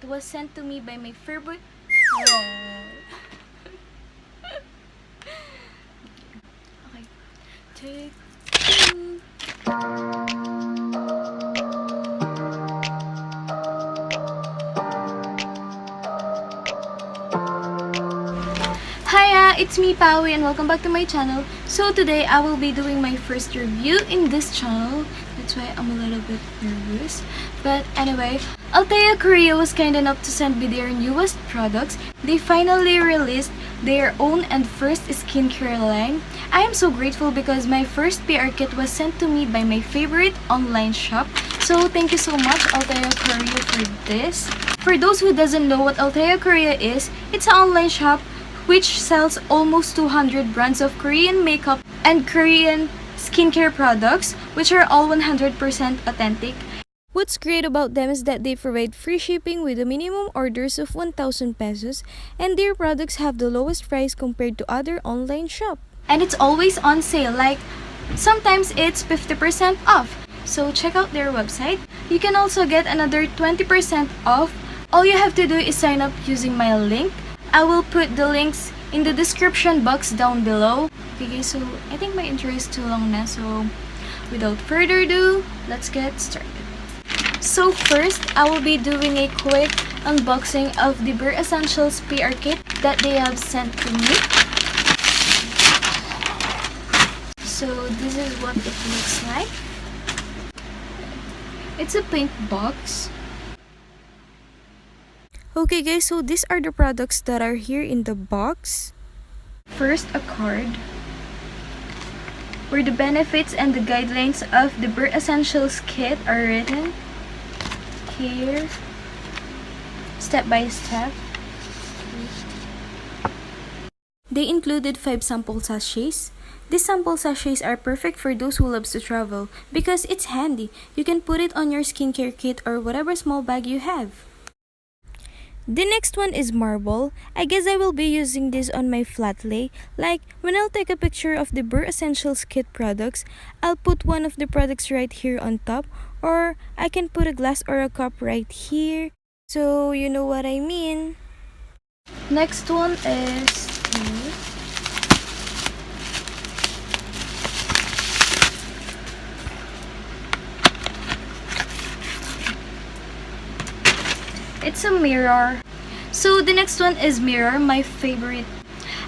It was sent to me by my favorite. Okay, take two. Hiya, it's me Paui and welcome back to my channel. So today I will be doing my first review in this channel. That's why I'm a little bit nervous. But anyway, Althea Kr was kind enough to send me their newest products. They finally released their own and first skincare line. I am so grateful because my first PR kit was sent to me by my favorite online shop. So thank you so much Althea Kr for this. For those who doesn't know what Althea Kr is, it's an online shop which sells almost 200 brands of Korean makeup and Korean skincare products, which are all 100% authentic. What's great about them is that they provide free shipping with a minimum orders of 1,000 pesos, and their products have the lowest price compared to other online shops. And it's always on sale, like sometimes it's 50% off. So check out their website. You can also get another 20% off. All you have to do is sign up using my link. I will put the links in the description box down below. Okay guys, so I think my intro is too long now, so without further ado, let's get started. So first, I will be doing a quick unboxing of the Bare Essentials PR kit that they have sent to me. So this is what it looks like. It's a pink box. Okay guys, so these are the products that are here in the box. First, a card where the benefits and the guidelines of the Bare Essentials kit are written here, step by step. They included 5 sample sachets. These sample sachets are perfect for those who loves to travel because it's handy. You can put it on your skincare kit or whatever small bag you have. The next one is marble. I guess I will be using this on my flat lay. Like when I'll take a picture of the Bare Essentials kit products, I'll put one of the products right here on top, or I can put a glass or a cup right here. So you know what I mean. Next one is it's a mirror. So the next one is mirror, my favorite.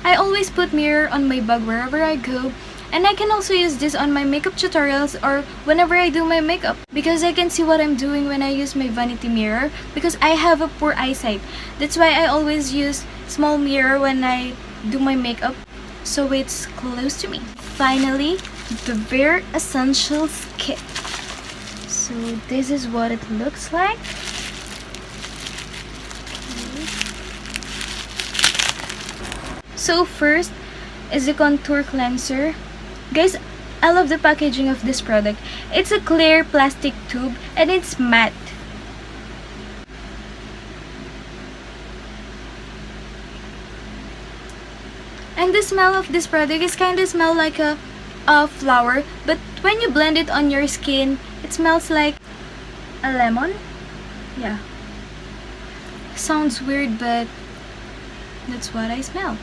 I always put mirror on my bag wherever I go, and I can also use this on my makeup tutorials or whenever I do my makeup because I can see what I'm doing when I use my vanity mirror because I have a poor eyesight. That's why I always use small mirror when I do my makeup so it's close to me. Finally, the Bare Essentials kit. So this is what it looks like. So first is the contour cleanser. Guys, I love the packaging of this product. It's a clear plastic tube and it's matte. And the smell of this product is kind of smell like a flower, but when you blend it on your skin, it smells like a lemon. Yeah. Sounds weird, but that's what I smell.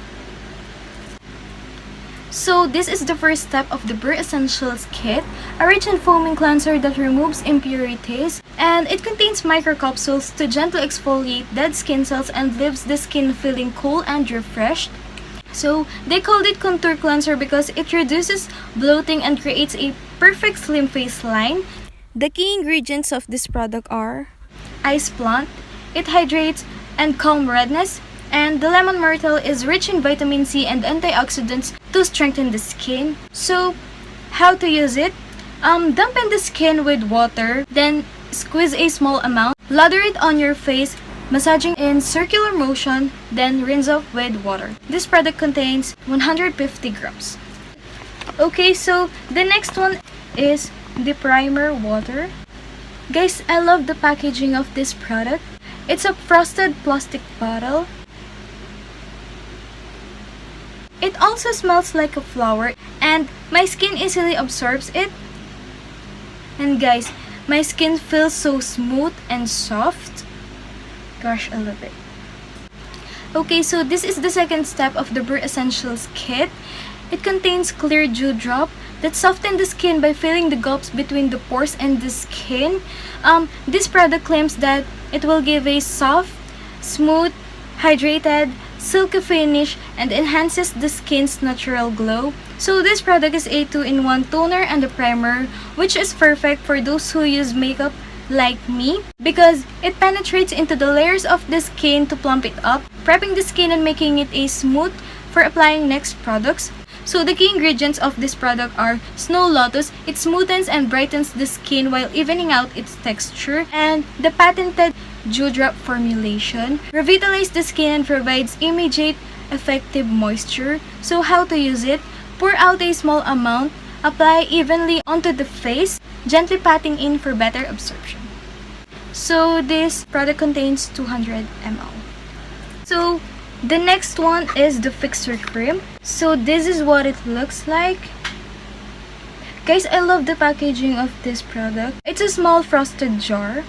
So this is the first step of the Bare Essentials kit, a rich and foaming cleanser that removes impurities, and it contains microcapsules to gently exfoliate dead skin cells and leaves the skin feeling cool and refreshed. So they called it contour cleanser because it reduces bloating and creates a perfect slim face line. The key ingredients of this product are Ice Plant, it hydrates and calm redness, and the lemon myrtle is rich in vitamin C and antioxidants to strengthen the skin. So, how to use it? Dampen the skin with water, then squeeze a small amount, lather it on your face, massaging in circular motion, then rinse off with water. This product contains 150 grams. Okay, so the next one is the primer water. Guys, I love the packaging of this product. It's a frosted plastic bottle. It also smells like a flower and my skin easily absorbs it. And guys, my skin feels so smooth and soft. Gosh, I love it. Okay, so this is the second step of the Burr Essentials kit. It contains clear dew drop that softens the skin by filling the gaps between the pores and the skin. This product claims that it will give a soft, smooth, hydrated, silky finish and enhances the skin's natural glow. So this product is a 2-in-1 toner and a primer, which is perfect for those who use makeup like me because it penetrates into the layers of the skin to plump it up, prepping the skin and making it a smooth for applying next products. So the key ingredients of this product are Snow Lotus. It smoothens and brightens the skin while evening out its texture, and the patented Dewdrop formulation revitalizes the skin and provides immediate effective moisture. So how to use it? Pour out a small amount, apply evenly onto the face, gently patting in for better absorption. So this product contains 200 ml. So the next one is the fixer cream. So this is what it looks like. Guys, I love the packaging of this product. It's a small frosted jar.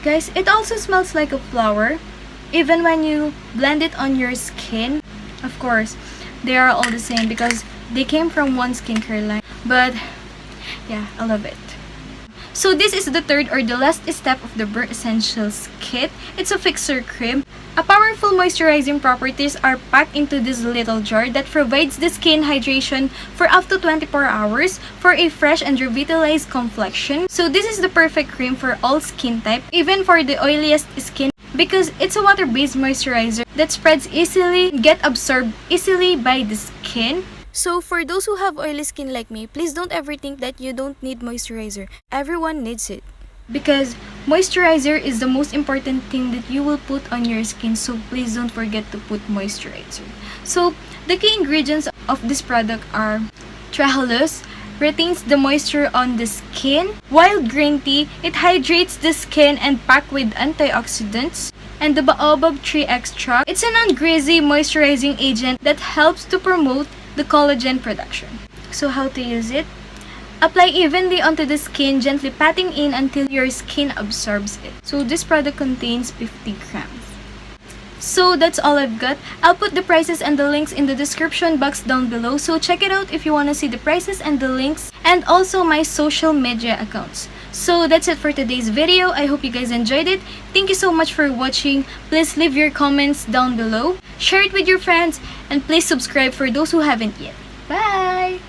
Guys, it also smells like a flower. Even when you blend it on your skin, of course, they are all the same because they came from one skincare line. But yeah, I love it. So this is the third or the last step of the Burr Essentials kit. It's a fixer cream. A powerful moisturizing properties are packed into this little jar that provides the skin hydration for up to 24 hours for a fresh and revitalized complexion. So this is the perfect cream for all skin type, even for the oiliest skin, because it's a water-based moisturizer that spreads easily, get absorbed easily by the skin. So for those who have oily skin like me, please don't ever think that you don't need moisturizer. Everyone needs it. Because moisturizer is the most important thing that you will put on your skin, so please don't forget to put moisturizer. So the key ingredients of this product are Trehalose, retains the moisture on the skin. Wild green tea, it hydrates the skin and packed with antioxidants. And the baobab tree extract, it's a non-greasy moisturizing agent that helps to promote the collagen production. So how to use it? Apply evenly onto the skin, gently patting in until your skin absorbs it. So this product contains 50 grams. So that's all I've got. I'll put the prices and the links in the description box down below. So check it out if you want to see the prices and the links, and also my social media accounts. So that's it for today's video. I hope you guys enjoyed it. Thank you so much for watching. Please leave your comments down below. Share it with your friends. And please subscribe for those who haven't yet. Bye!